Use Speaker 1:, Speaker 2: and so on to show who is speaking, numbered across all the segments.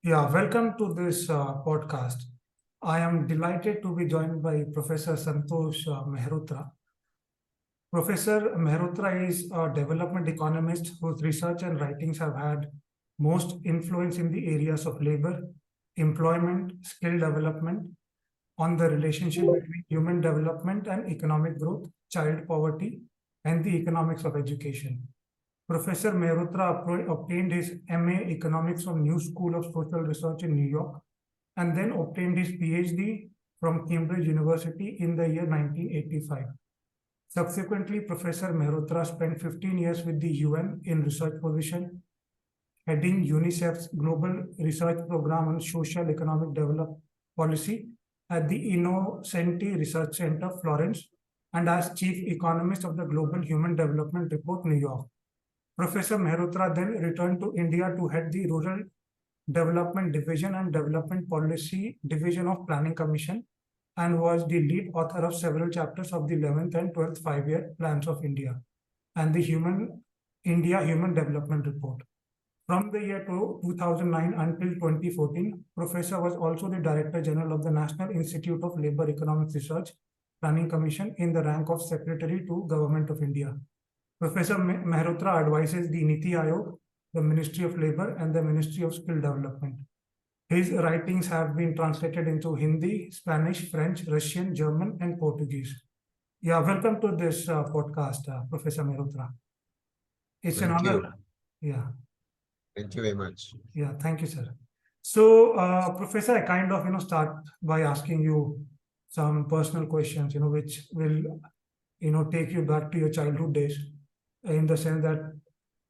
Speaker 1: Yeah, welcome to this podcast. I am delighted to be joined by Professor Santosh Mehrotra. Professor Mehrotra is a development economist whose research and writings have had most influence in the areas of labor, employment, skill development, on the relationship between human development and economic growth, child poverty, and the economics of education. Professor Mehrotra obtained his MA Economics from New School of Social Research in New York and then obtained his PhD from Cambridge University in the year 1985. Subsequently, Professor Mehrotra spent 15 years with the UN in research position, heading UNICEF's Global Research Program on Social Economic Development Policy at the Innocenti Research Center, Florence, and as Chief Economist of the Global Human Development Report, New York. Professor Mehrotra then returned to India to head the Rural Development Division and Development Policy Division of Planning Commission and was the lead author of several chapters of the 11th and 12th five-year plans of India and the India Human Development Report. From the year 2009 until 2014, Professor was also the Director General of the National Institute of Labour Economics Research Planning Commission in the rank of Secretary to Government of India. Professor Mehrotra advises the NITI Aayog, the Ministry of Labour, and the Ministry of Skill Development. His writings have been translated into Hindi, Spanish, French, Russian, German, and Portuguese. Yeah, welcome to this podcast, Professor Mehrotra. It's an honor. Yeah.
Speaker 2: Thank you very much.
Speaker 1: Yeah, thank you, sir. So, Professor, I kind of, start by asking you some personal questions, which will, take you back to your childhood days in the sense that,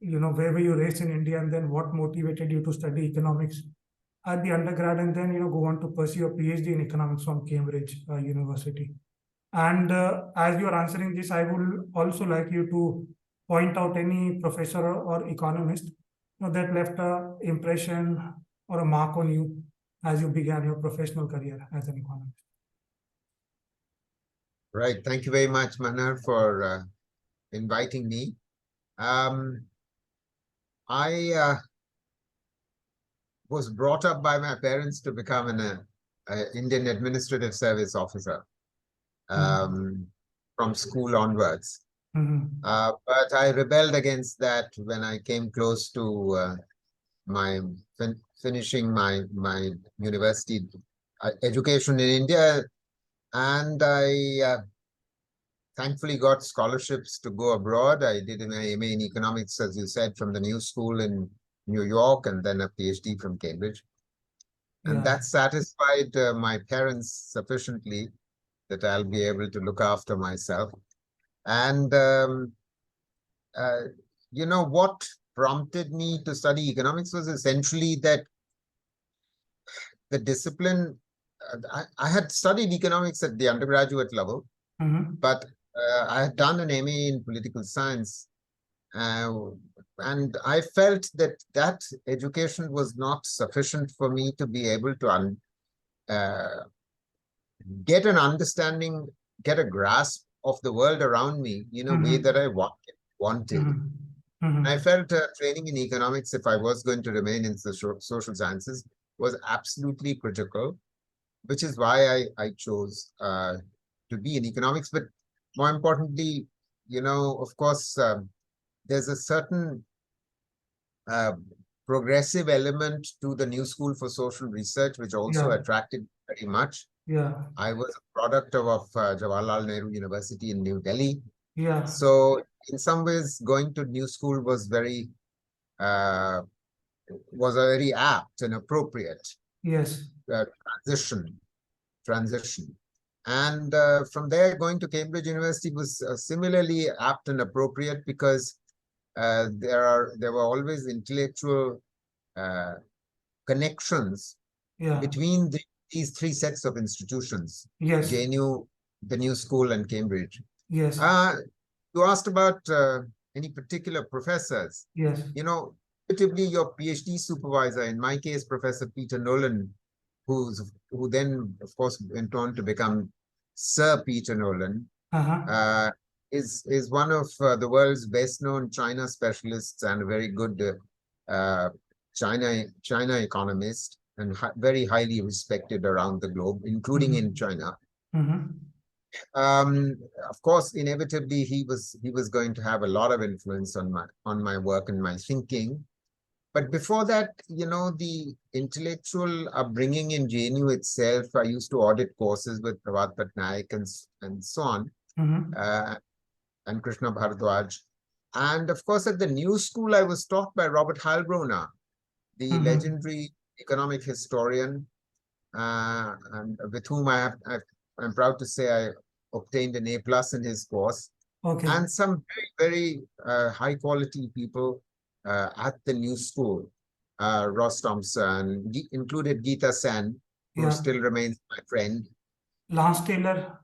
Speaker 1: where were you raised in India and then what motivated you to study economics at the undergrad and then, go on to pursue a PhD in economics from Cambridge University. And as you are answering this, I would also like you to point out any professor or economist that left an impression or a mark on you as you began your professional career as an economist.
Speaker 2: Right. Thank you very much, Manar, for inviting me. I was brought up by my parents to become an Indian Administrative Service officer from school onwards. But I rebelled against that when I came close to my finishing my university education in India, and I thankfully got scholarships to go abroad. I did an MA in economics, as you said, from the New School in New York, and then a PhD from Cambridge. And that satisfied my parents sufficiently that I'll be able to look after myself. And what prompted me to study economics was essentially that the discipline. I had studied economics at the undergraduate level, but I had done an MA in political science, and I felt that that education was not sufficient for me to be able to get an understanding, get a grasp of the world around me in a way that I wanted. I felt training in economics, if I was going to remain in the social sciences, was absolutely critical, which is why I chose to be in economics. But more importantly, of course, there's a certain progressive element to the New School for Social Research, which also attracted very much. I was a product of Jawaharlal Nehru University in New Delhi. So in some ways, going to New School was very apt and appropriate. Transition. And from there, going to Cambridge University was similarly apt and appropriate because there were always intellectual connections between these three sets of institutions: JNU, the New School, and Cambridge. You asked about any particular professors. Relatively your PhD supervisor, in my case, Professor Peter Nolan, who then, of course, went on to become Sir Peter Nolan, is one of the world's best-known China specialists and a very good China economist. and very highly respected around the globe, including in China. Of course, inevitably, he was going to have a lot of influence on my work and my thinking. But before that, the intellectual upbringing in JNU itself, I used to audit courses with Pravat Patnaik and so on, and Krishna Bharadwaj. And of course, at the New School, I was taught by Robert Heilbroner, the legendary economic historian, and with whom I'm proud to say I obtained an A+ in his course.
Speaker 1: Okay.
Speaker 2: And some very, very high quality people at the New School, Ross Thompson, included Geeta Sen, who still remains my friend.
Speaker 1: Lance Taylor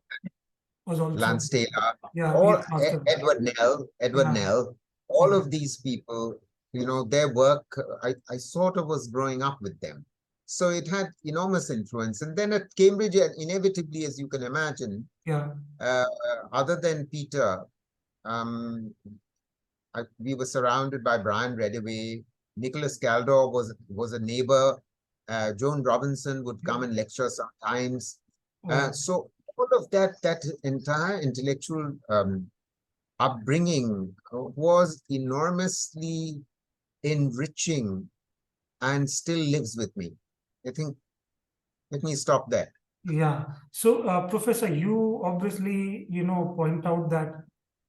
Speaker 1: was also.
Speaker 2: Lance Taylor,
Speaker 1: yeah,
Speaker 2: Edward Nell, all of these people, their work, I sort of was growing up with them. So it had enormous influence. And then at Cambridge, inevitably, as you can imagine, other than Peter, we were surrounded by Brian Redaway. Nicholas Caldor was a neighbor. Joan Robinson would come and lecture sometimes. So all of that entire intellectual upbringing was enormously enriching and still lives with me. I think, let me stop there.
Speaker 1: Yeah. So, Professor, you obviously, point out that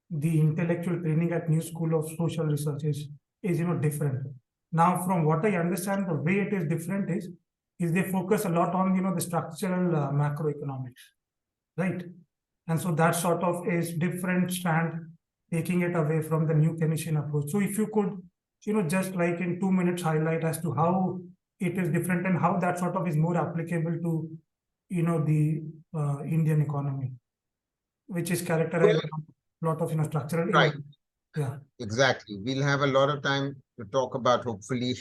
Speaker 1: the intellectual training at New School of Social Research is different. Now, from what I understand, the way it is different is they focus a lot on, the structural macroeconomics, right? And so that sort of is different strand, taking it away from the new Keynesian approach. So if you could, just like in 2 minutes highlight as to how it is different and how that sort of is more applicable to, the Indian economy, which is characterized by a lot of, structural.
Speaker 2: Right.
Speaker 1: Yeah.
Speaker 2: Exactly. We'll have a lot of time to talk about, hopefully,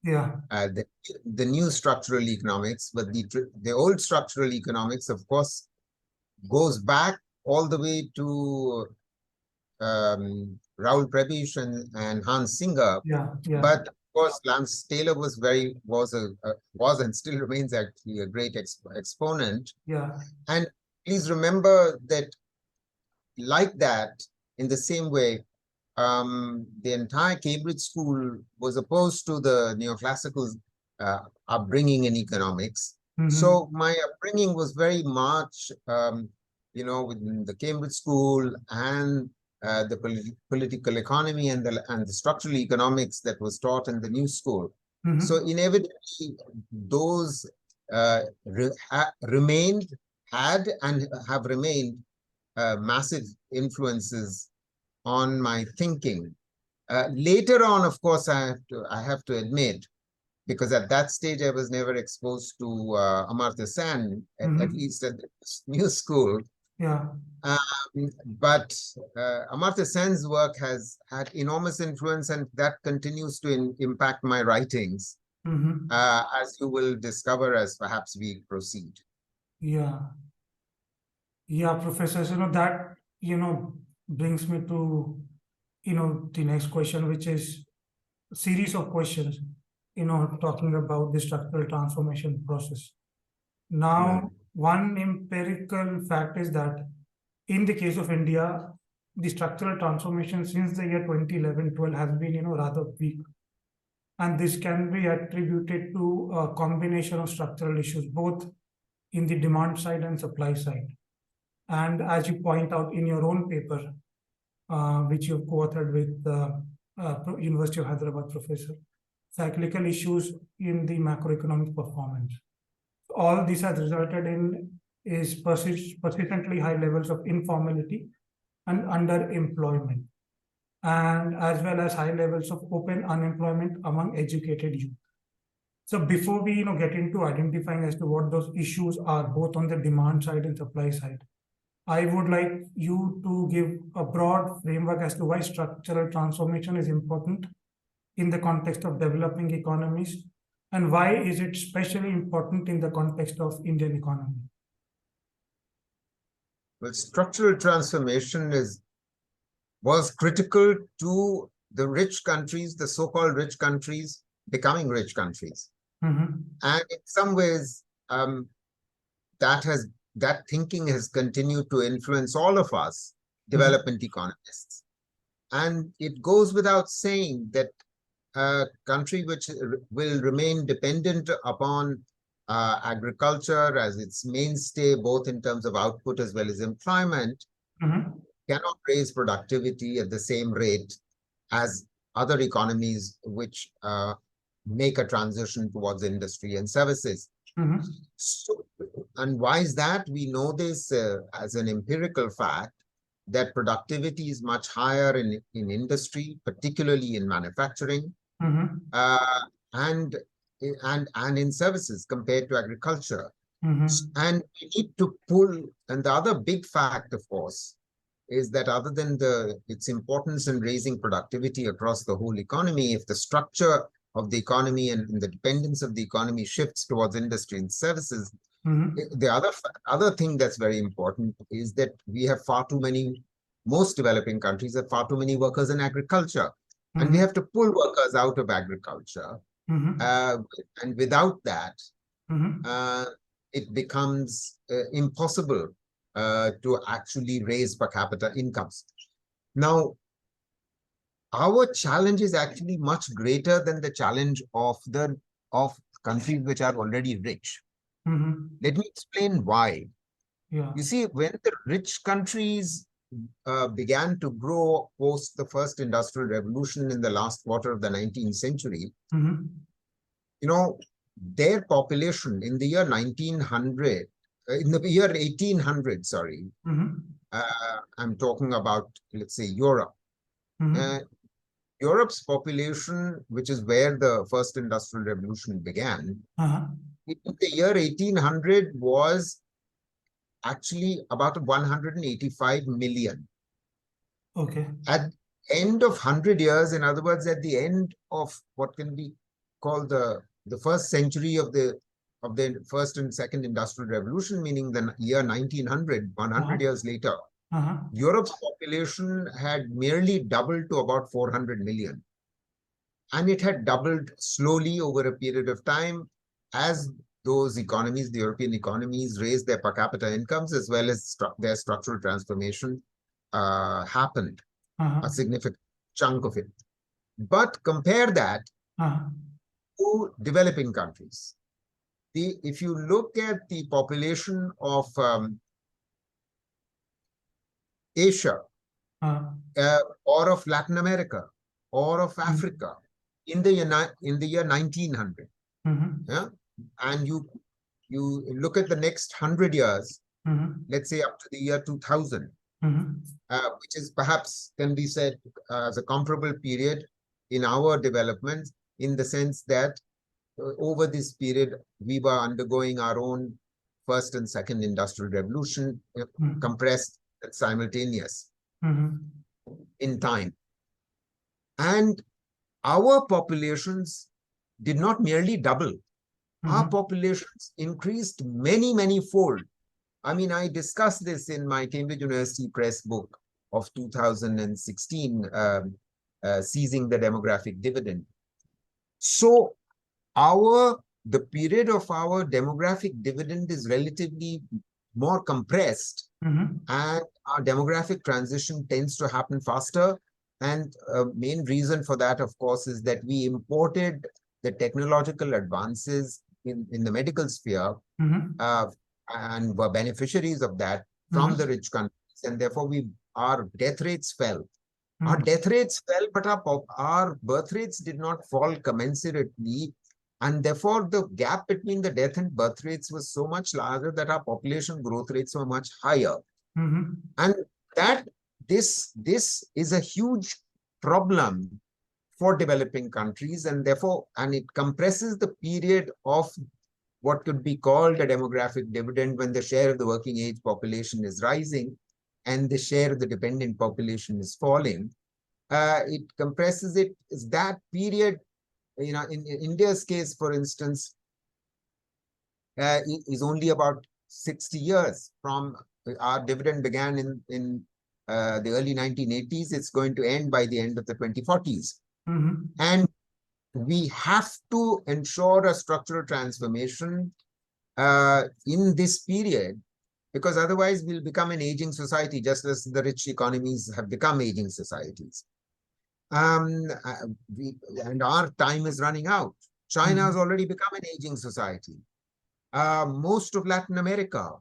Speaker 2: the new structural economics, but the old structural economics, of course, goes back all the way to Raoul Prebisch and Hans Singer. But of course, Lance Taylor was and still remains actually a great exponent. And please remember that, like that, in the same way, the entire Cambridge School was opposed to the neoclassical upbringing in economics. So my upbringing was very much, within the Cambridge School and the political economy and the structural economics that was taught in the New School. So inevitably, those had and have remained massive influences on my thinking. Later on, of course, I have to admit, because at that stage I was never exposed to Amartya Sen, at least at the New School. But Amartya Sen's work has had enormous influence, and that continues to impact my writings, as you will discover as perhaps we proceed.
Speaker 1: Yeah, Professor. That brings me to the next question, which is a series of questions. Talking about the structural transformation process. Now, one empirical fact is that in the case of India, the structural transformation since the year 2011-12 has been, rather weak. And this can be attributed to a combination of structural issues, both in the demand side and supply side. And as you point out in your own paper, which you've co-authored with the University of Hyderabad professor, cyclical issues in the macroeconomic performance. All this has resulted in is persistently high levels of informality and underemployment, and as well as high levels of open unemployment among educated youth. So before we get into identifying as to what those issues are, both on the demand side and supply side, I would like you to give a broad framework as to why structural transformation is important in the context of developing economies, and why is it especially important in the context of Indian economy?
Speaker 2: Well, structural transformation was critical to the rich countries, the so-called rich countries, becoming rich countries. And in some ways, that thinking has continued to influence all of us, development economists. And it goes without saying that a country which will remain dependent upon agriculture as its mainstay, both in terms of output as well as employment, cannot raise productivity at the same rate as other economies which make a transition towards industry and services. So, and why is that? We know this as an empirical fact that productivity is much higher in industry, particularly in manufacturing, and in services compared to agriculture. And we need to pull, and the other big fact, of course, is that other than its importance in raising productivity across the whole economy, if the structure of the economy and the dependence of the economy shifts towards industry and services, the other thing that's very important is that we have most developing countries have far too many workers in agriculture. And we have to pull workers out of agriculture. And without that, it becomes impossible to actually raise per capita incomes. Now, our challenge is actually much greater than the challenge of countries which are already rich. Let me explain why. You see, when the rich countries began to grow post the first industrial revolution in the last quarter of the 19th century, their population in the year 1800, sorry, I'm talking about, let's say, Europe. Europe's population, which is where the first industrial revolution began, in the year 1800 was actually about 185 million.
Speaker 1: Okay.
Speaker 2: At the end of 100 years, in other words, at the end of what can be called the first century of the first and second industrial revolution, meaning the year 1900, 100 years later, Europe's population had merely doubled to about 400 million. And it had doubled slowly over a period of time as those economies, the European economies, raised their per capita incomes as well as their structural transformation happened, a significant chunk of it. But compare that to developing countries. If you look at the population of Asia, or of Latin America, or of Africa, in the year 1900, and you look at the next 100 years, let's say up to the year 2000, which is perhaps can be said as a comparable period in our development, in the sense that over this period, we were undergoing our own first and second industrial revolution, compressed and simultaneous in time. And our populations did not merely double. Our populations increased many, many fold. I mean, I discussed this in my Cambridge University Press book of 2016, Seizing the Demographic Dividend. So the period of our demographic dividend is relatively more compressed, and our demographic transition tends to happen faster. And main reason for that, of course, is that we imported the technological advances in the medical sphere and were beneficiaries of that from the rich countries. And therefore, our death rates fell. Our death rates fell, but our birth rates did not fall commensurately. And therefore, the gap between the death and birth rates was so much larger that our population growth rates were much higher. And this is a huge problem for developing countries, and therefore, it compresses the period of what could be called a demographic dividend when the share of the working age population is rising and the share of the dependent population is falling. It compresses it. Is that period, in India's case, for instance, is only about 60 years from our dividend began in the early 1980s. It's going to end by the end of the 2040s. And we have to ensure a structural transformation in this period, because otherwise we'll become an aging society, just as the rich economies have become aging societies. And our time is running out. China has already become an aging society. Most of Latin America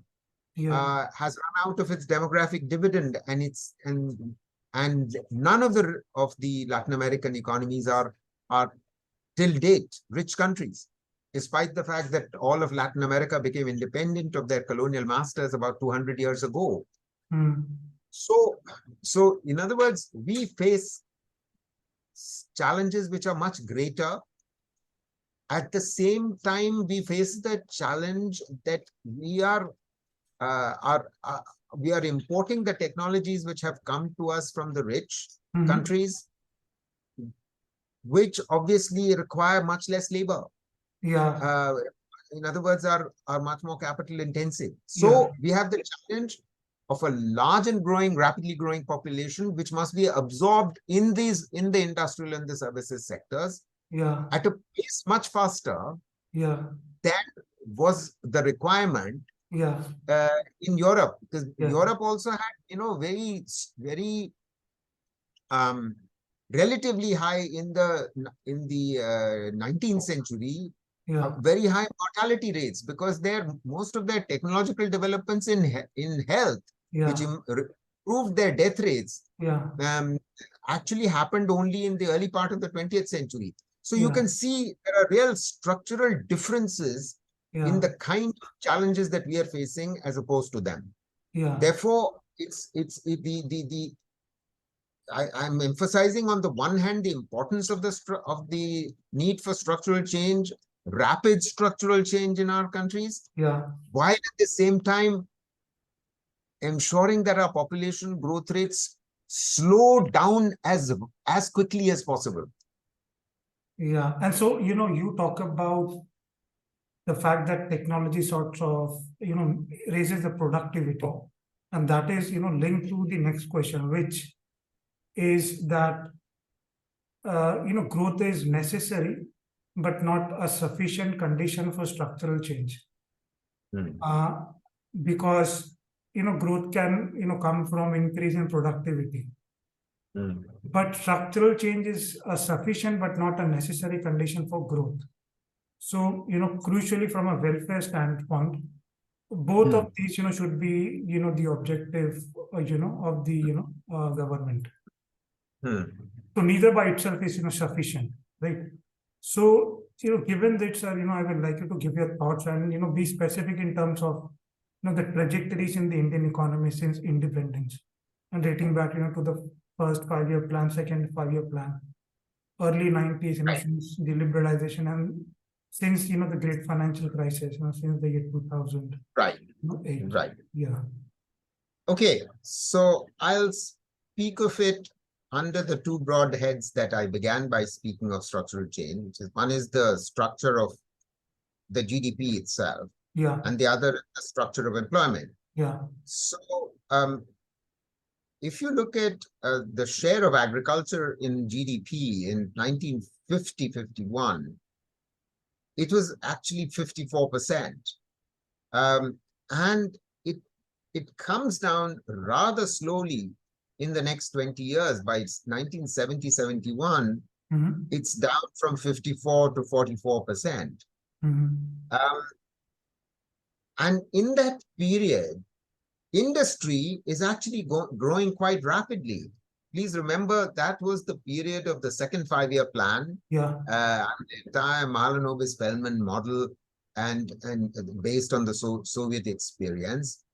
Speaker 2: has run out of its demographic dividend, and none of the Latin American economies are till date rich countries, despite the fact that all of Latin America became independent of their colonial masters about 200 years ago. So in other words, we face challenges which are much greater. At the same time, we face the challenge that we are importing the technologies which have come to us from the rich countries, which obviously require much less labor. In other words, are much more capital intensive. So we have the challenge of a large and rapidly growing population, which must be absorbed in the industrial and the services sectors at a pace much faster than was the requirement in Europe, because Europe also had, very, very relatively high in the 19th century, very high mortality rates, because most of their technological developments in health, which improved their death rates, actually happened only in the early part of the 20th century. So you can see there are real structural differences in the kind of challenges that we are facing as opposed to them. Therefore, I'm emphasizing on the one hand the importance of the need for structural change, rapid structural change in our countries, while at the same time ensuring that our population growth rates slow down as quickly as possible.
Speaker 1: And so, you talk about the fact that technology sort of, raises the productivity. And that is, linked to the next question, which is that, growth is necessary, but not a sufficient condition for structural change. Because, growth can, come from increase in productivity. But structural change is a sufficient but not a necessary condition for growth. So, crucially from a welfare standpoint, both of these, should be, the objective, of the, government. So neither by itself is, sufficient, right? So, given that, sir, I would like you to give your thoughts and, be specific in terms of, the trajectories in the Indian economy since independence and dating back, to the first 5-year plan, second 5-year plan, early 90s, since the liberalization, and since, the great financial crisis, since the year 2000.
Speaker 2: Right.
Speaker 1: 8.
Speaker 2: Right.
Speaker 1: Yeah.
Speaker 2: Okay. So I'll speak of it under the two broad heads that I began by speaking of structural change, which is one is the structure of the GDP itself. And the other, the structure of employment. So, if you look at the share of agriculture in GDP in 1950-51, it was actually 54%. And it comes down rather slowly in the next 20 years. By 1970-71, it's down from 54 to 44%. And in that period, industry is actually growing quite rapidly. Please remember that was the period of the second 5-year plan. The entire Mahalanobis-Feldman model and based on the Soviet experience.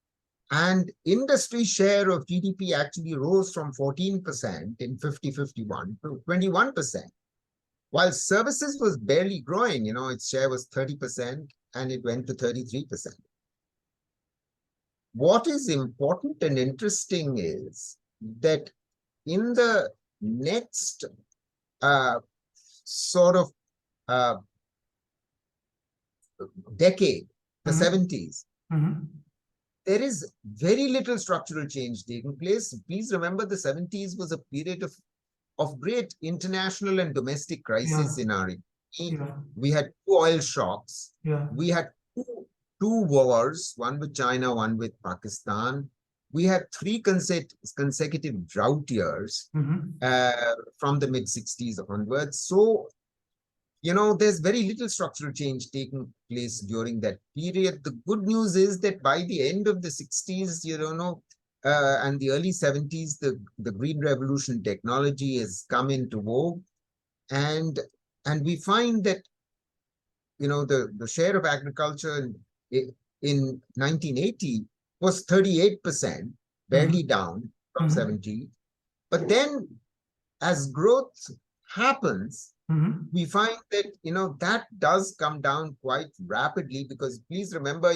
Speaker 2: And industry share of GDP actually rose from 14% in 50-51 to 21%. While services was barely growing, its share was 30% and it went to 33%. What is important and interesting is that in the next sort of decade, the 70s, there is very little structural change taking place. Please remember the 70s was a period of of great international and domestic crisis in our economy.
Speaker 1: Yeah.
Speaker 2: We had two oil shocks.
Speaker 1: Yeah.
Speaker 2: We had two wars, one with China, one with Pakistan. We had three consecutive drought years from the mid-60s onwards. So, there's very little structural change taking place during that period. The good news is that by the end of the 60s, and the early 70s, the green revolution technology has come into vogue. And we find that, the share of agriculture in 1980 was 38%, barely down from 70. But then as growth happens, we find that, that does come down quite rapidly, because please remember,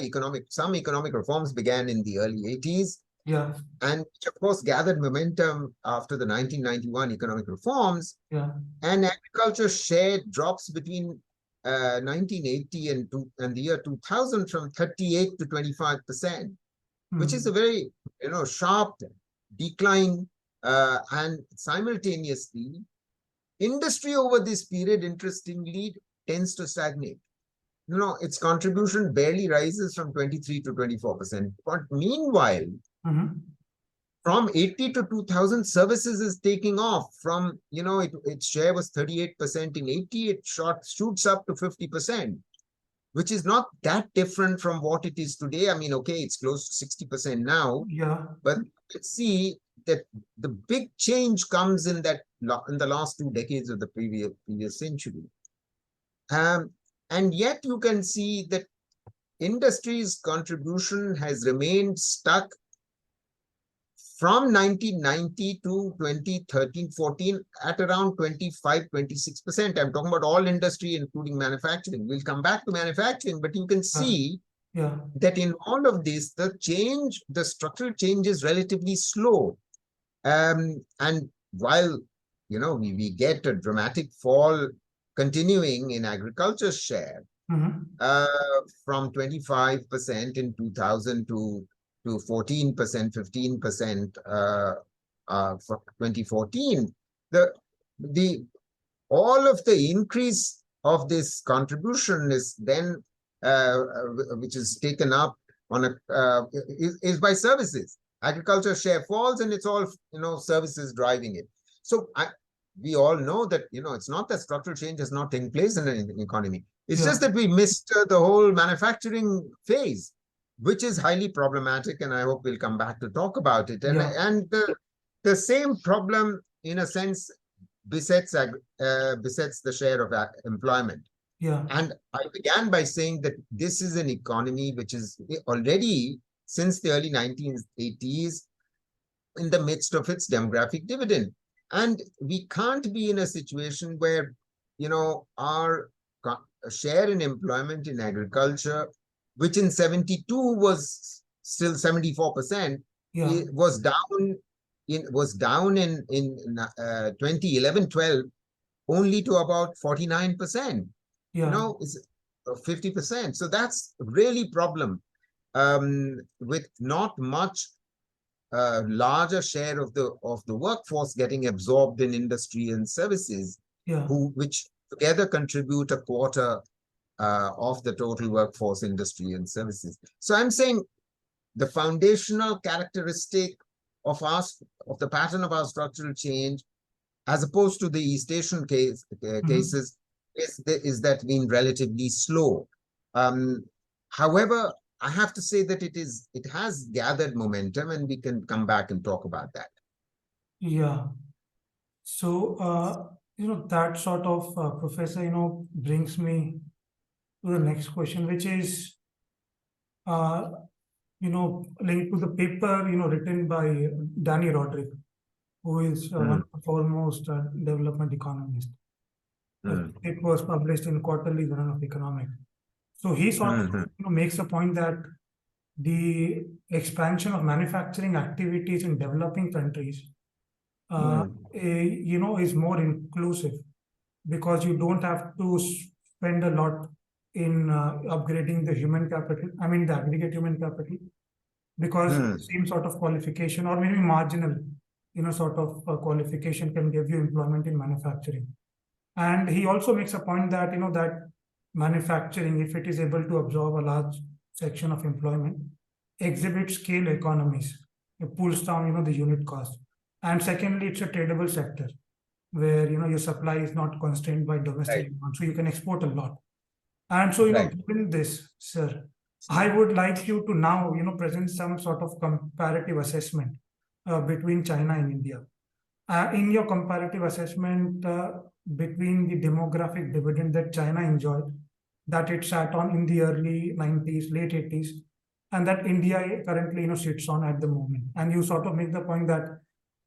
Speaker 2: some economic reforms began in the early 80s.
Speaker 1: Yeah.
Speaker 2: And which, of course, gathered momentum after the 1991 economic reforms.
Speaker 1: Yeah.
Speaker 2: And agriculture share drops between 1980 and the year 2000 from 38 to 25%, which is a very, sharp decline. And simultaneously, industry over this period, interestingly, tends to stagnate. Its contribution barely rises from 23 to 24%. But meanwhile, from 80 to 2000, services is taking off from, its share was 38% in 80, it shoots up to 50%, which is not that different from what it is today. I mean, okay, it's close to 60% now.
Speaker 1: Yeah.
Speaker 2: But let's see that the big change comes in the last 2 decades of the previous century. And yet you can see that industry's contribution has remained stuck from 1990 to 2013-14 at around 25-26%. I'm talking about all industry, including manufacturing. We'll come back to manufacturing, but you can see that in all of this, the structural change is relatively slow. And while, we get a dramatic fall continuing in agriculture share from 25% in 2000 to 14%, 15% for 2014, all of the increase of this contribution is then, which is taken up on is by services. Agriculture share falls, and it's all, services driving it. So we all know that, it's not that structural change has not taken place in the economy. It's just that we missed the whole manufacturing phase, which is highly problematic, and I hope we'll come back to talk about it. And the same problem, in a sense, besets the share of employment. And I began by saying that this is an economy which is already, since the early 1980s, in the midst of its demographic dividend. And we can't be in a situation where, our share in employment in agriculture, which in 72 was still 74%, was down in 2011-12 only to about 49%. It's 50%. So that's really problem, with not much larger share of the workforce getting absorbed in industry and services, which together contribute a quarter of the total workforce, industry and services. So I'm saying the foundational characteristic of the pattern of our structural change, as opposed to the East Asian cases, is that being relatively slow. However, I have to say that it has gathered momentum, and we can come back and talk about that.
Speaker 1: Yeah. So, that sort of, Professor, brings me to the next question, which is, linked to the paper, written by Dani Rodrik, who is one of the foremost development economists. It was published in Quarterly Journal of Economics. So he sort of makes a point that the expansion of manufacturing activities in developing countries, is more inclusive, because you don't have to spend a lot in upgrading the human capital, the aggregate human capital, because same sort of qualification, or maybe marginal sort of qualification can give you employment in manufacturing. And he also makes a point that, that manufacturing, if it is able to absorb a large section of employment, exhibits scale economies. It pulls down, the unit cost. And secondly, it's a tradable sector where, your supply is not constrained by domestic demand. So you can export a lot. And so, given this, sir, I would like you to now, present some sort of comparative assessment between China and India. In your comparative assessment between the demographic dividend that China enjoyed, that it sat on in the early 90s, late 80s, and that India currently, sits on at the moment. And you sort of make the point that,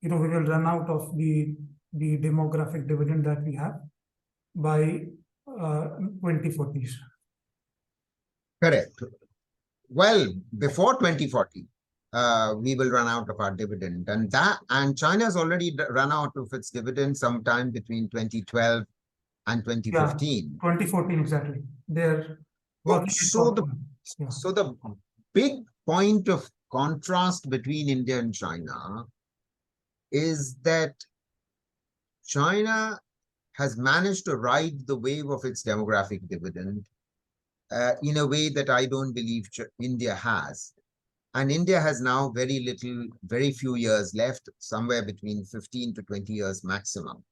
Speaker 1: we will run out of the demographic dividend that we have by 2040s.
Speaker 2: Correct. Well, before 2040, we will run out of our dividend, and China has already run out of its dividend sometime between 2012 and 2015.
Speaker 1: Yeah, 2014 exactly. They're
Speaker 2: so the big point of contrast between India and China is that China has managed to ride the wave of its demographic dividend in a way that I don't believe India has. And India has now very few years left, somewhere between 15 to 20 years maximum.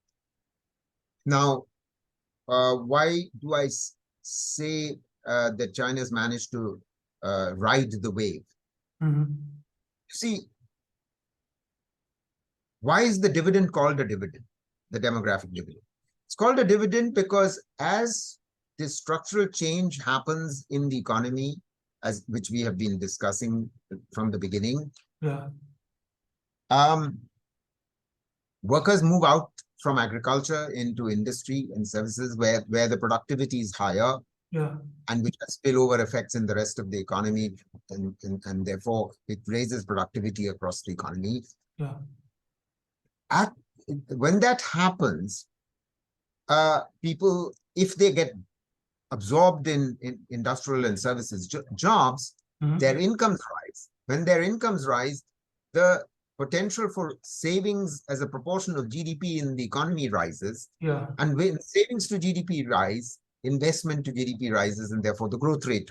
Speaker 2: Now, why do I say that China's managed to ride the wave?
Speaker 1: Mm-hmm.
Speaker 2: See, why is the dividend called a dividend, the demographic dividend? It's called a dividend because as this structural change happens in the economy, which we have been discussing from the beginning, workers move out from agriculture into industry and services where the productivity is higher, and which has spillover effects in the rest of the economy, and therefore it raises productivity across the economy. When that happens, people, if they get absorbed in industrial and services jobs, their incomes rise. When their incomes rise, the potential for savings as a proportion of GDP in the economy rises. And when savings to GDP rise, investment to GDP rises, and therefore the growth rate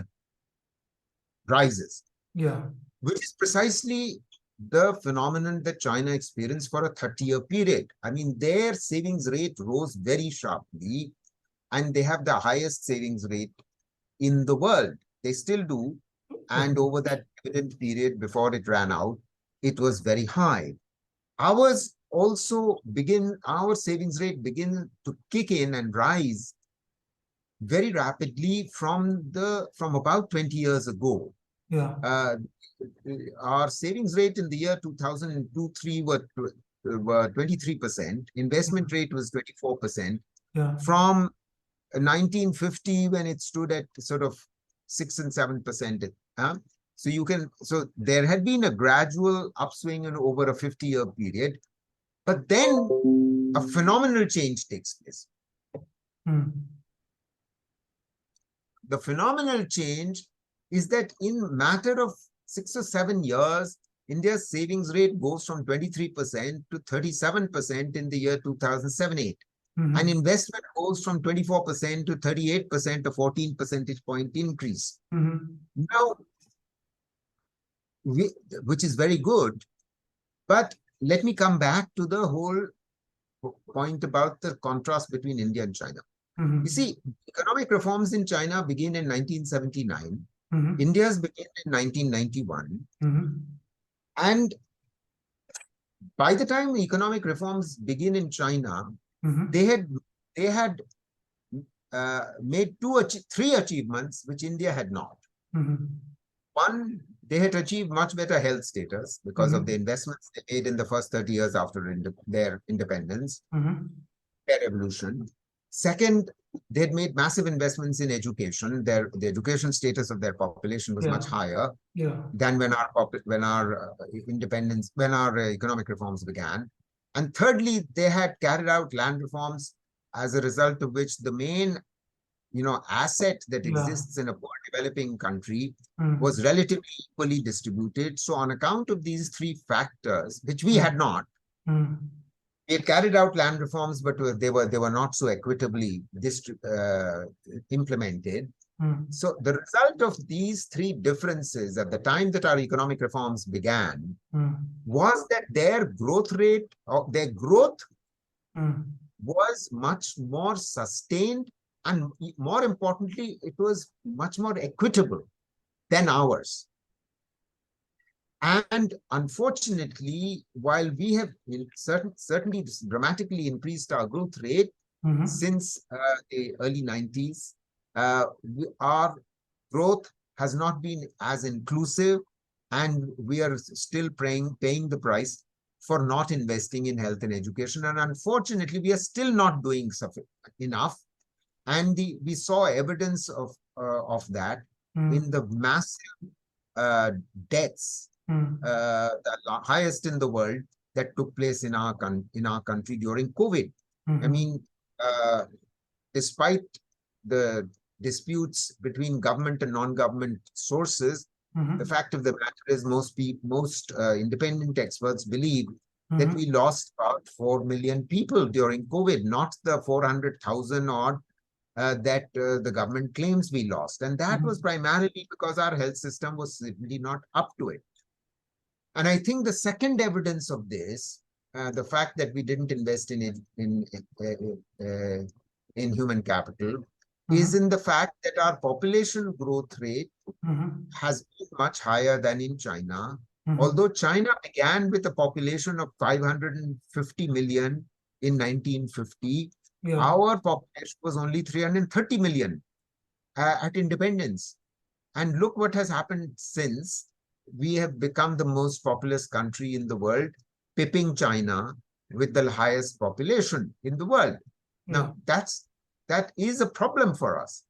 Speaker 2: rises. Which is precisely the phenomenon that China experienced for a 30-year period. I mean, their savings rate rose very sharply, and they have the highest savings rate in the world. They still do. And over that dividend period before it ran out, it was very high. Our savings rate begin to kick in and rise very rapidly from about 20 years ago. Our savings rate in the year 2002-03 were 23%. Investment rate was 24%. From 1950, when it stood at sort of 6 and 7%. So there had been a gradual upswing over a 50-year period, but then a phenomenal change takes place. The phenomenal change is that in a matter of 6 or 7 years, India's savings rate goes from 23% to 37% in the year 2007-08. And investment goes from 24% to 38%, a 14 percentage point increase. Now, which is very good. But let me come back to the whole point about the contrast between India and China. You see, economic reforms in China begin in 1979. India's began in 1991. And by the time economic reforms begin in China, they had made three achievements which India had not. One, they had achieved much better health status because of the investments they made in the first 30 years after their independence, their revolution. Second, they had made massive investments in education. The education status of their population was much higher than when our economic reforms began. And thirdly, they had carried out land reforms, as a result of which the main asset that exists in a poor developing country was relatively equally distributed. So on account of these three factors, which we had not, We had carried out land reforms, but they were not so equitably implemented. So the result of these three differences at the time that our economic reforms began was that their growth rate, or their growth was much more sustained, and more importantly, it was much more equitable than ours. And unfortunately, while we have certainly dramatically increased our growth rate since the early 90s, our growth has not been as inclusive, and we are still paying the price for not investing in health and education. And unfortunately, we are still not doing enough. And we saw evidence of that in the massive deaths, the highest in the world, that took place in our country during COVID. I mean, despite the disputes between government and non-government sources, the fact of the matter is most independent experts believe that we lost about 4 million people during COVID, not the 400,000 odd that the government claims we lost. And that was primarily because our health system was simply not up to it. And I think the second evidence of this, the fact that we didn't invest in human capital, is in the fact that our population growth rate has been much higher than in China. Although China began with a population of 550 million in 1950, our population was only 330 million at independence. And look what has happened since. We have become the most populous country in the world, pipping China with the highest population in the world. Now, that is a problem for us.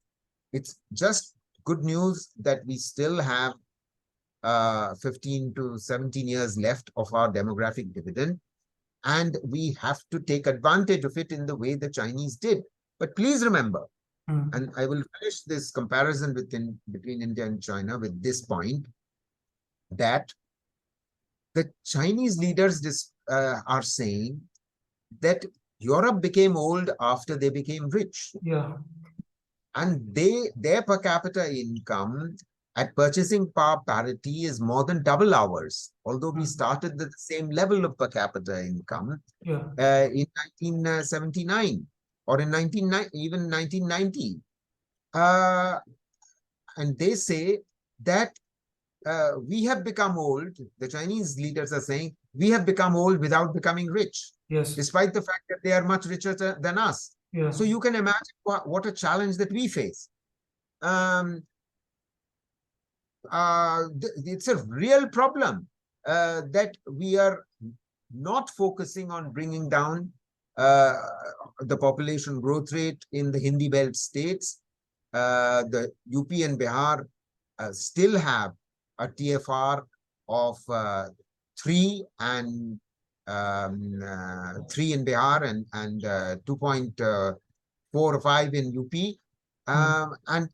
Speaker 2: It's just good news that we still have 15 to 17 years left of our demographic dividend, and we have to take advantage of it in the way the Chinese did. But please remember, and I will finish this comparison between India and China with this point, that the Chinese leaders are saying that Europe became old after they became rich. And their per capita income at purchasing power parity is more than double ours, although we started at the same level of per capita income in 1979 or in even 1990. And they say that we have become old. The Chinese leaders are saying we have become old without becoming rich, despite the fact that they are much richer than us. So you can imagine what a challenge that we face. It's a real problem that we are not focusing on bringing down the population growth rate in the Hindi belt states. The UP and Bihar still have a TFR of 3 and 3 in Bihar and 2.4 or 5 in UP. And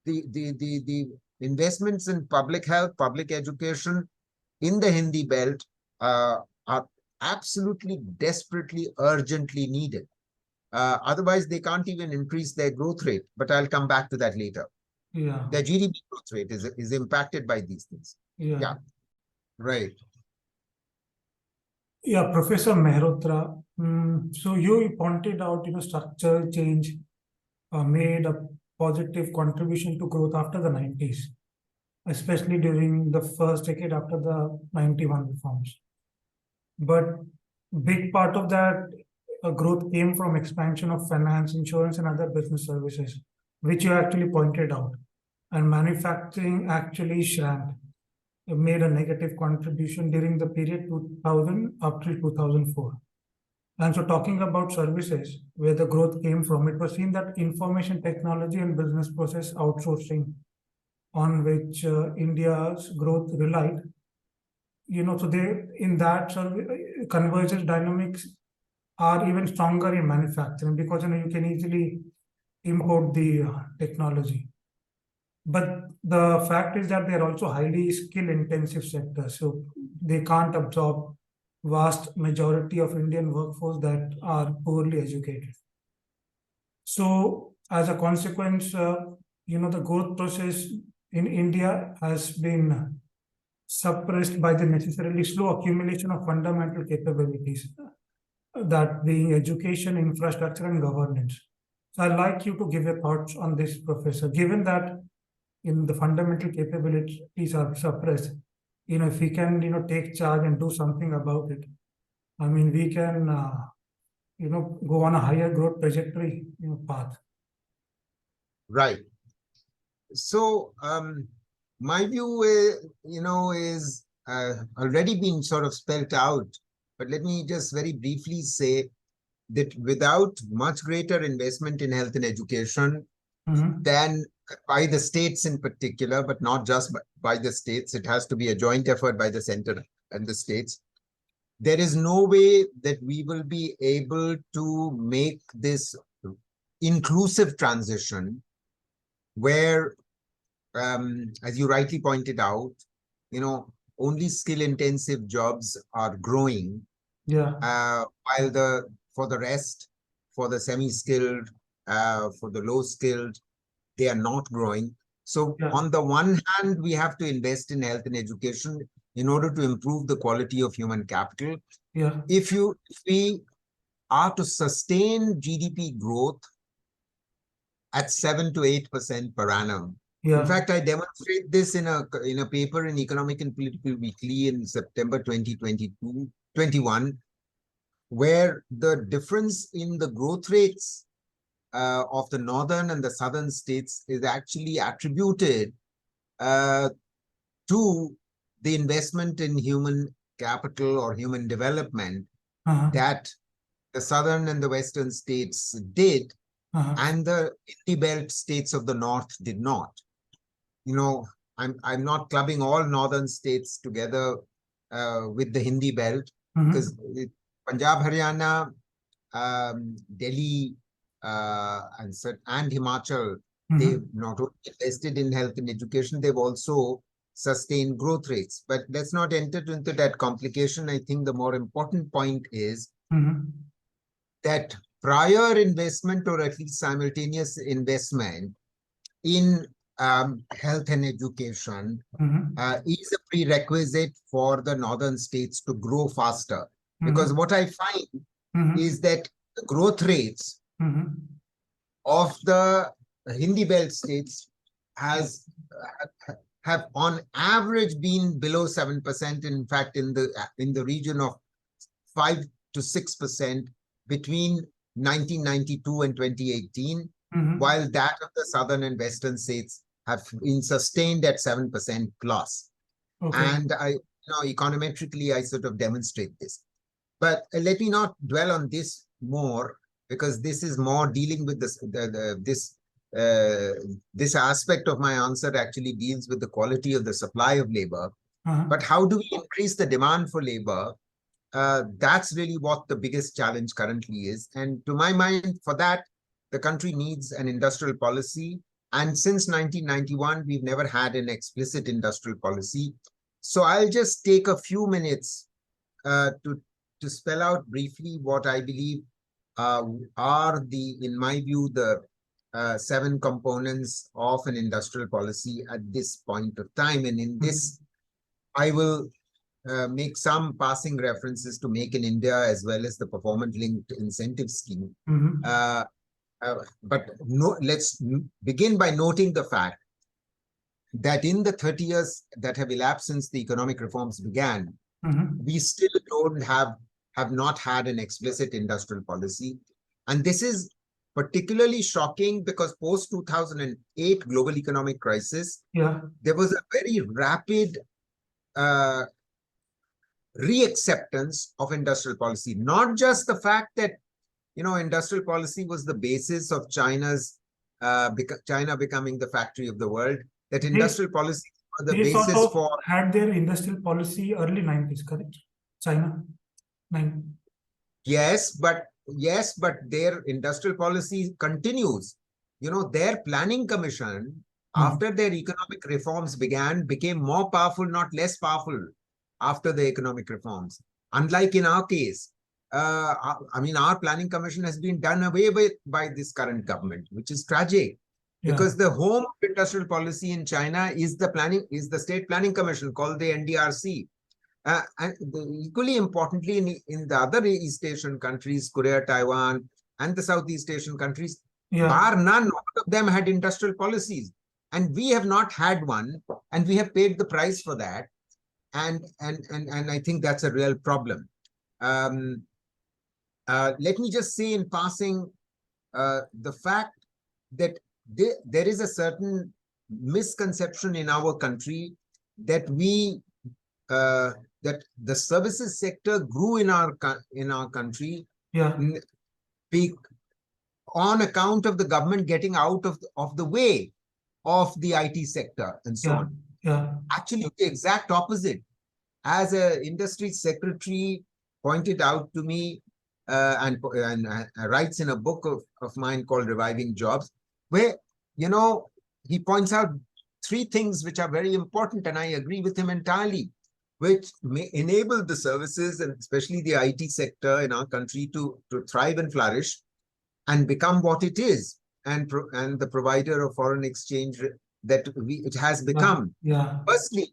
Speaker 2: the investments in public health, public education in the Hindi belt are absolutely, desperately, urgently needed. Otherwise, they can't even increase their growth rate. But I'll come back to that later. The GDP growth rate is impacted by these things. Right.
Speaker 1: Professor Mehrotra. So you pointed out, structural change made a positive contribution to growth after the 90s, especially during the first decade after the 91 reforms. But big part of that growth came from expansion of finance, insurance, and other business services, which you actually pointed out. And manufacturing actually shrank. It made a negative contribution during the period 2000 up to 2004. And so talking about services, where the growth came from, it was seen that information technology and business process outsourcing, on which India's growth relied, so they, in that convergence dynamics are even stronger in manufacturing, because you can easily import the technology. But the fact is that they're also highly skill intensive sectors, so they can't absorb vast majority of Indian workforce that are poorly educated. So as a consequence, the growth process in India has been suppressed by the necessarily slow accumulation of fundamental capabilities, that being education, infrastructure, and governance. So I'd like you to give your thoughts on this, Professor. Given that in the fundamental capabilities are suppressed, if we can, take charge and do something about it, I mean, we can, go on a higher growth trajectory, path.
Speaker 2: Right. So, my view is already been sort of spelled out, but let me just very briefly say that without much greater investment in health and education than by the states in particular, but not just by the states, it has to be a joint effort by the center and the states. There is no way that we will be able to make this inclusive transition where, as you rightly pointed out, only skill-intensive jobs are growing.
Speaker 1: Yeah.
Speaker 2: While for the rest, for the semi-skilled, for the low-skilled, they are not growing. So on the one hand, we have to invest in health and education in order to improve the quality of human capital.
Speaker 1: Yeah.
Speaker 2: If we are to sustain GDP growth at 7 to 8% per annum. In fact, I demonstrate this in a paper in Economic and Political Weekly in September 2021, where the difference in the growth rates of the northern and the southern states is actually attributed to the investment in human capital or human development that the southern and the western states did, and the Hindi belt states of the north did not. I'm not clubbing all northern states together with the Hindi belt, because Punjab, Haryana, Delhi, and Himachal, they've not only invested in health and education, they've also sustained growth rates. But let's not enter into that complication. I think the more important point is that prior investment, or at least simultaneous investment in health and education is a prerequisite for the northern states to grow faster. Because what I find is that the growth rates of the Hindi belt states have on average been below 7%. In fact, in the region of 5 to 6% between 1992 and 2018, while that of the southern and western states have been sustained at 7% plus. And econometrically, I sort of demonstrate this. But let me not dwell on this more, because this is more dealing with this aspect of my answer actually deals with the quality of the supply of labor. But how do we increase the demand for labor? That's really what the biggest challenge currently is. And to my mind, for that, the country needs an industrial policy. And since 1991, we've never had an explicit industrial policy. So I'll just take a few minutes to spell out briefly what I believe are in my view, the 7 components of an industrial policy at this point of time. And in this, I will make some passing references to Make in India as well as the performance-linked incentive scheme. But let's begin by noting the fact that in the 30 years that have elapsed since the economic reforms began, we still have not had an explicit industrial policy. And this is particularly shocking because post-2008 global economic crisis, there was a very rapid reacceptance of industrial policy. Not just the fact that, industrial policy was the basis of China becoming the factory of the world, that industrial policy was the basis for...
Speaker 1: had their industrial policy early 90s, correct? China?
Speaker 2: Yes, but their industrial policy continues. Their planning commission, after their economic reforms became more powerful, not less powerful, after the economic reforms. Unlike in our case, I mean, our planning commission has been done away with by this current government, which is tragic. Because the home industrial policy in China is the state planning commission called the NDRC. And equally importantly, in the other East Asian countries, Korea, Taiwan, and the Southeast Asian countries, bar none, all of them had industrial policies. And we have not had one, and we have paid the price for that. And I think that's a real problem. Let me just say in passing, the fact that there is a certain misconception in our country that that the services sector grew in our country on account of the government getting out of the way of the IT sector and so on. Actually, the exact opposite. As an industry secretary pointed out to me, and writes in a book of mine called Reviving Jobs, where, he points out three things which are very important, and I agree with him entirely, which may enable the services and especially the IT sector in our country to thrive and flourish and become what it is, and the provider of foreign exchange that it has become. Firstly,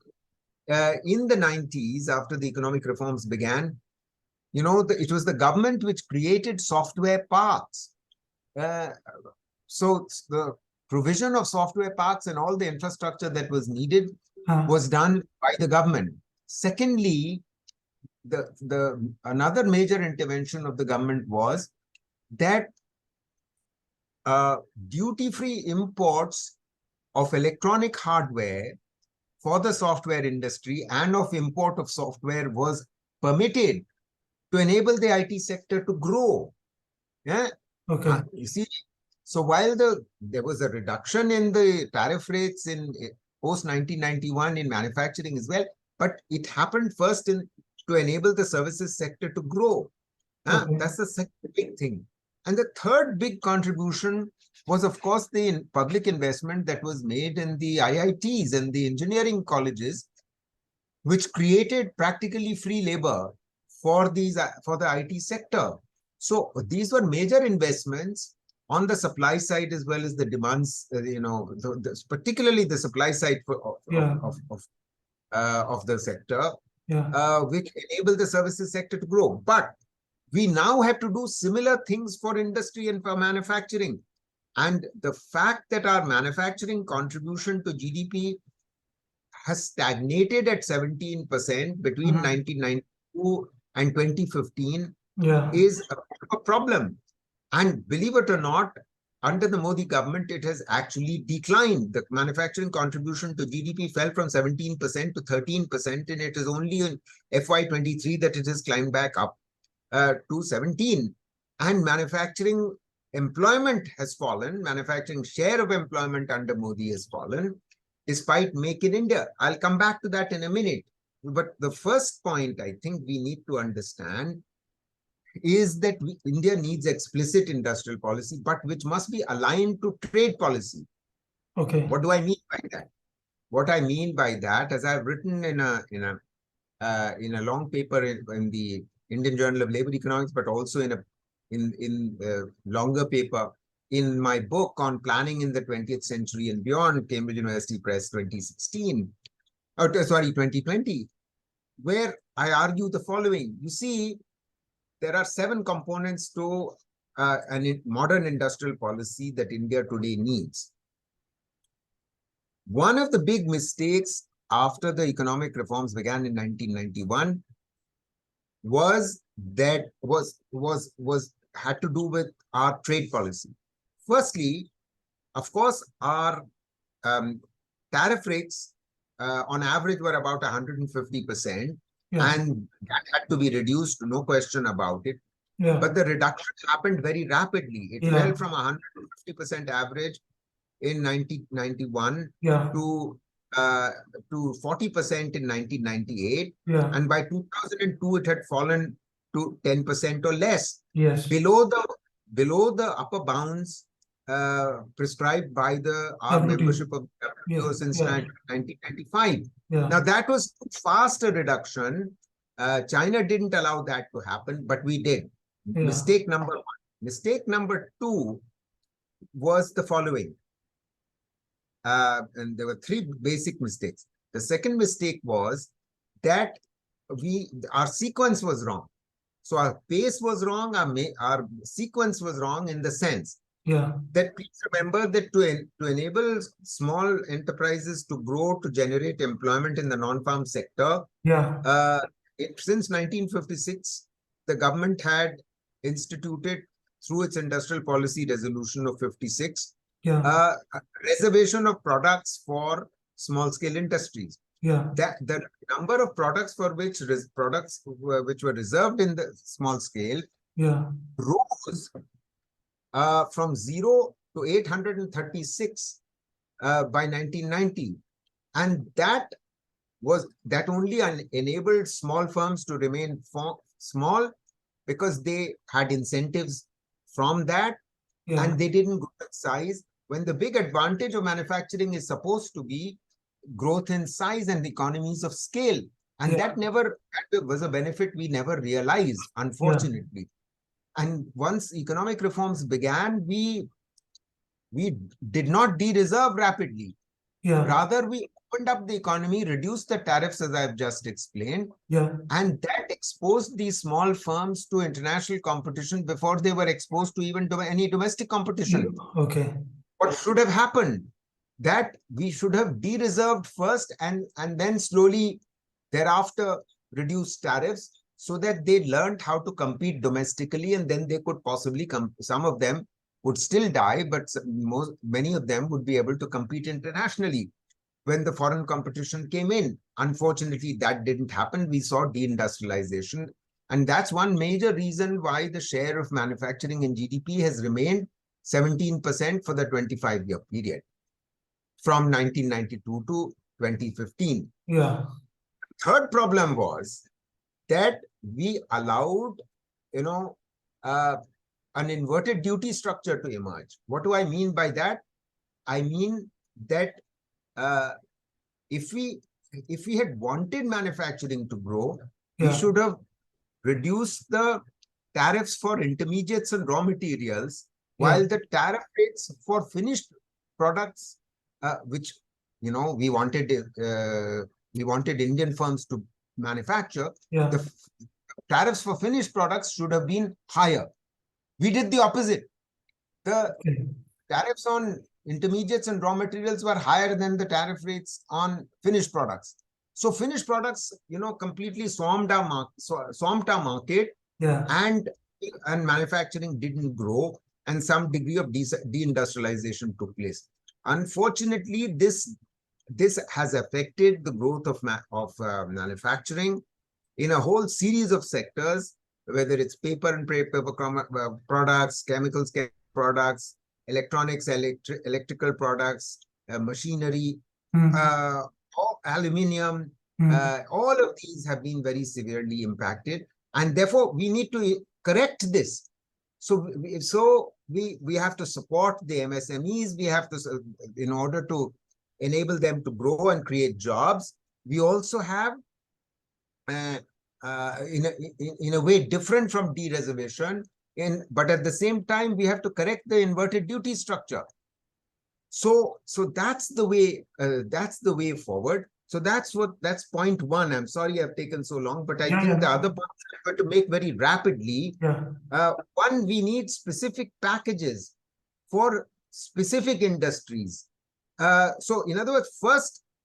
Speaker 2: in the 90s, after the economic reforms began, it was the government which created software parks. So the provision of software parks and all the infrastructure that was needed was done by the government. Secondly, another major intervention of the government was that duty-free imports of electronic hardware for the software industry and of import of software was permitted to enable the IT sector to grow. You see, so while there was a reduction in the tariff rates in post-1991 in manufacturing as well, but it happened first to enable the services sector to grow. That's the second big thing. And the third big contribution was, of course, the public investment that was made in the IITs and the engineering colleges, which created practically free labor for the IT sector. So these were major investments on the supply side as well as the demands, particularly the supply side of the sector, which enabled the services sector to grow. But we now have to do similar things for industry and for manufacturing. And the fact that our manufacturing contribution to GDP has stagnated at 17% between 1992 and 2015 is a problem. And believe it or not, under the Modi government, it has actually declined. The manufacturing contribution to GDP fell from 17% to 13%, and it is only in FY23 that it has climbed back up to 17. And manufacturing employment has fallen. Manufacturing share of employment under Modi has fallen, despite Make in India. I'll come back to that in a minute. But the first point I think we need to understand is that India needs explicit industrial policy, but which must be aligned to trade policy. What do I mean by that? What I mean by that, as I've written in a long paper in the Indian Journal of Labor Economics, but also in a longer paper in my book on planning in the 20th century and beyond, Cambridge University Press 2016, 2020, where I argue the following. You see, there are 7 components to a modern industrial policy that India today needs. One of the big mistakes after the economic reforms began in 1991 had to do with our trade policy. Firstly, of course, our tariff rates on average were about 150%. And that had to be reduced, no question about it. But the reduction happened very rapidly. It fell from 150% average in 1991 to 40% in 1998. And by 2002, it had fallen to 10% or less. Below the upper bounds prescribed by our membership of WTO since 1995. Now, that was too fast a reduction China didn't allow that to happen, but we did.
Speaker 1: Yeah.
Speaker 2: Mistake number one. Mistake number two was the following. And there were three basic mistakes. The second mistake was that our sequence was wrong. So our pace was wrong, our sequence was wrong in the sense that please remember that to enable small enterprises to grow, to generate employment in the non-farm sector, since 1956, the government had instituted through its industrial policy resolution of 56, a reservation of products for small-scale industries. That the number of products for which which were reserved in the small scale rose from 0 to 836 by 1990, and that only enabled small firms to remain small because they had incentives from that, and they didn't grow in size. When the big advantage of manufacturing is supposed to be growth in size and economies of scale, and that was a benefit we never realized, unfortunately. And once economic reforms began, we did not de-reserve rapidly. Rather, we opened up the economy, reduced the tariffs, as I've just explained, and that exposed these small firms to international competition before they were exposed to even any domestic competition. What should have happened? That we should have de-reserved first and then slowly thereafter reduce tariffs so that they learned how to compete domestically, and then they could possibly some of them would still die, but many of them would be able to compete internationally when the foreign competition came in. Unfortunately, that didn't happen. We saw deindustrialization, and that's one major reason why the share of manufacturing in GDP has remained 17% for the 25-year period, from 1992 to 2015. Third problem was that we allowed, an inverted duty structure to emerge. What do I mean by that? I mean that if we had wanted manufacturing to grow, we should have reduced the tariffs for intermediates and raw materials, while the tariff rates for finished products, which we wanted Indian firms to manufacture, the tariffs for finished products should have been higher. We did the opposite. The tariffs on intermediates and raw materials were higher than the tariff rates on finished products. So finished products, completely swamped our market, and manufacturing didn't grow, and some degree of deindustrialization took place. Unfortunately, this has affected the growth of manufacturing in a whole series of sectors, whether it's paper and paper products, chemicals products, electronics, electrical products, machinery, aluminium. All of these have been very severely impacted, and therefore we need to correct this. So we have to support the MSMEs. We have to, in order to enable them to grow and create jobs. We also have, in a way different from de-reservation, but at the same time we have to correct the inverted duty structure. So that's the way forward. So that's point one. I'm sorry I've taken so long, but I think the other points I'm going to make very rapidly. One, we need specific packages for specific industries. So in other words,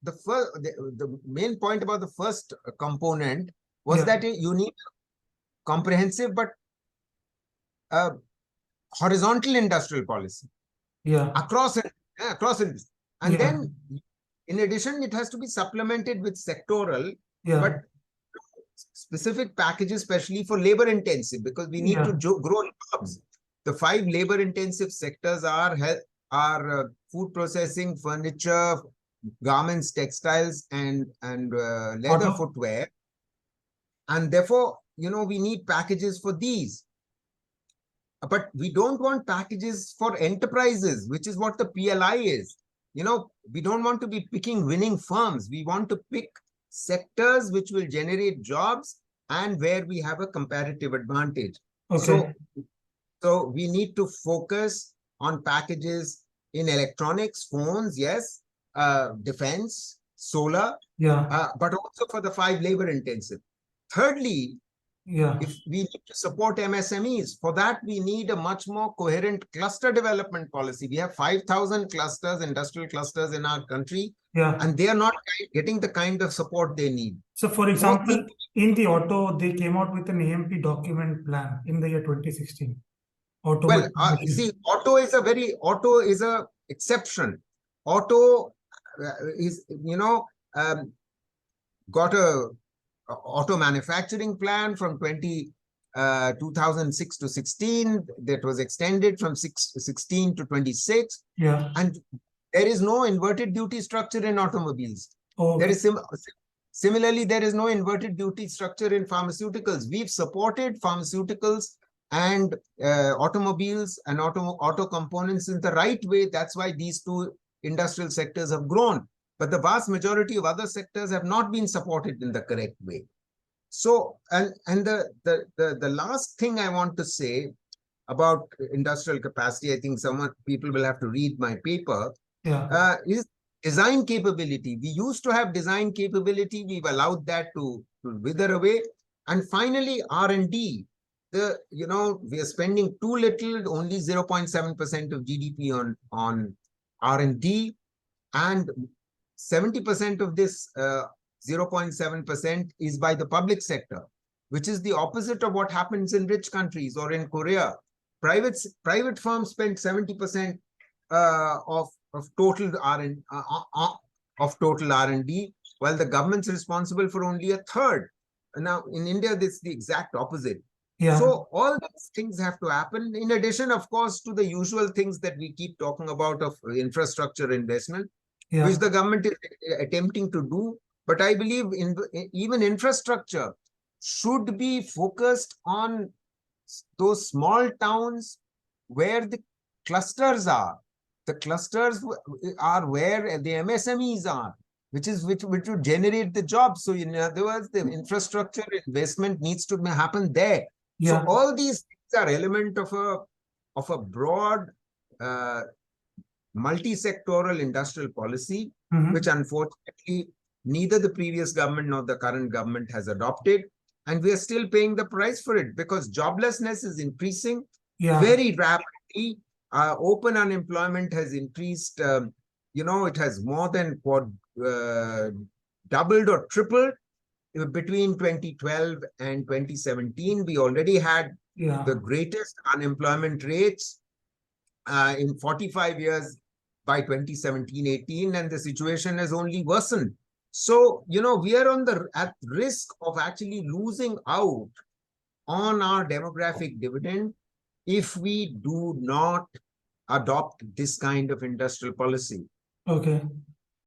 Speaker 2: the main point about the first component was that you need comprehensive but horizontal industrial policy across industry. And then in addition, it has to be supplemented with sectoral, but specific packages, especially for labor intensive, because we need to grow jobs. The 5 labor intensive sectors are food processing, furniture, garments, textiles, and leather footwear. And therefore, we need packages for these. But we don't want packages for enterprises, which is what the PLI is. We don't want to be picking winning firms. We want to pick sectors which will generate jobs and where we have a comparative advantage.
Speaker 1: Okay.
Speaker 2: So we need to focus on packages in electronics, phones, yes, defense, solar, but also for the 5 labor intensive. Thirdly, if we need to support MSMEs, for that we need a much more coherent cluster development policy. We have 5,000 clusters, industrial clusters in our country, and they are not getting the kind of support they need.
Speaker 1: So, for example, in the auto, they came out with an AMP document plan in the year 2016.
Speaker 2: Well, see, auto is a exception. Auto is, got a auto manufacturing plan from 2006 to 16 that was extended from 16 to 26. And there is no inverted duty structure in automobiles. There is similarly, there is no inverted duty structure in pharmaceuticals. We've supported pharmaceuticals and automobiles and auto components in the right way. That's why these two industrial sectors have grown. But the vast majority of other sectors have not been supported in the correct way. So, and the last thing I want to say about industrial capacity, I think people will have to read my paper, is design capability. We used to have design capability. We've allowed that to wither away. And finally, R&D. We are spending too little, only 0.7% of GDP on R&D, and 70% of this 0.7% is by the public sector, which is the opposite of what happens in rich countries or in Korea. Private firms spend 70% of total R&D, while the government's responsible for only a third. Now, in India, this is the exact opposite. So all these things have to happen, in addition, of course, to the usual things that we keep talking about of infrastructure investment, which the government is attempting to do. But I believe even infrastructure should be focused on those small towns where the clusters are. The clusters are where the MSMEs are, which would generate the jobs. So in other words, the infrastructure investment needs to happen there. So all these things are element of a broad multi-sectoral industrial policy, which unfortunately neither the previous government nor the current government has adopted. And we are still paying the price for it because joblessness is increasing very rapidly. Open unemployment has increased. It has more than doubled or tripled. Between 2012 and 2017, we already had the greatest unemployment rates in 45 years by 2017-18, and the situation has only worsened. So, we are at risk of actually losing out on our demographic dividend if we do not adopt this kind of industrial policy.
Speaker 1: Okay.